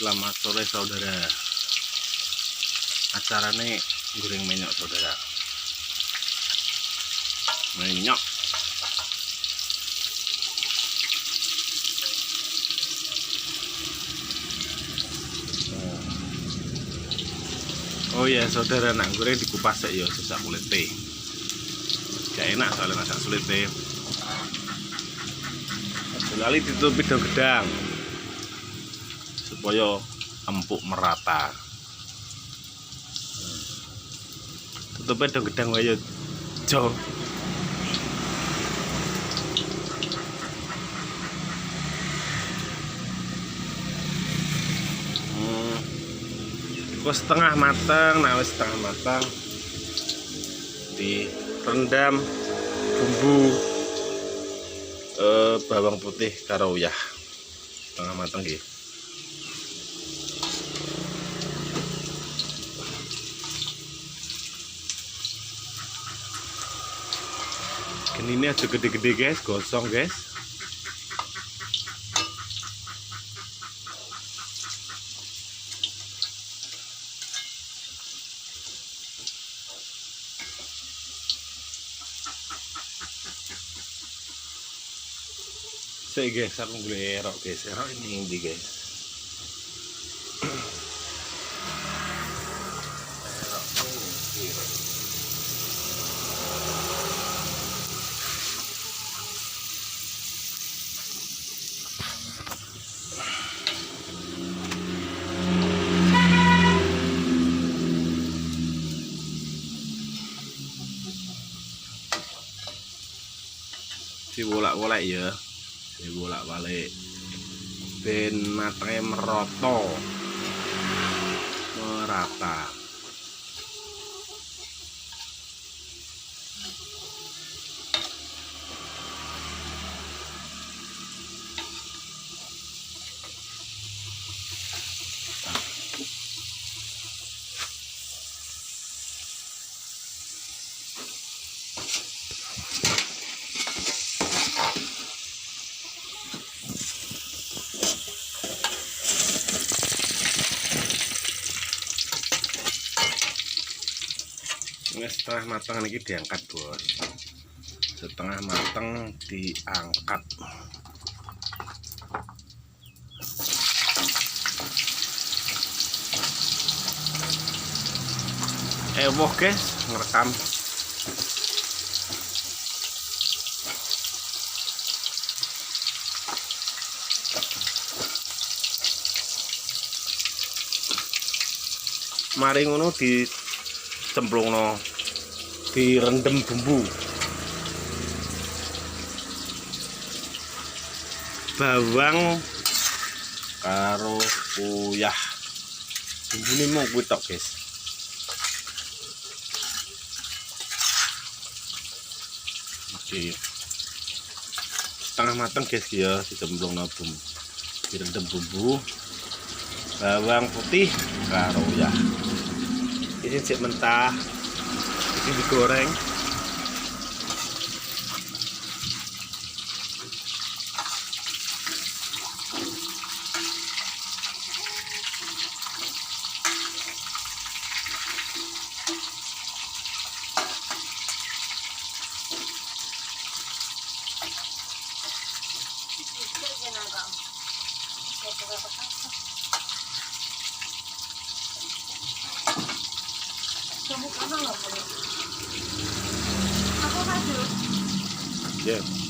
Selamat sore saudara. Acarane goreng menyok saudara. Menyok. Oh ya saudara, nak goreng dikupas ya susah kulitnya. Gak enak soalnya masak sulitnya. Sekali ditutupi daun gedang supaya empuk merata. Tutupnya daun gedang wae jo. Wis setengah matang, nah wis setengah matang direndam bumbu bawang putih karo uyah. Setengah matang nggih. Ini aja gede-gede guys, gosong guys. Saya guys, aku beli erok guys, erok ini guys. Dibolak-bolak ya, dibolak-balik ben matangnya merata. Ini setengah matang ini diangkat bos. Setengah matang diangkat. Ewoh guys, ngerekam. Mari ngono dicemplungno, direndam bumbu bawang karo uyah. Bumbune mau kuwi tok guys. Oke, setengah matang guys ya, dicemplungno bumbu, direndam bumbu bawang putih karo uyah. Ini cek mentah, ini digoreng. Yeah.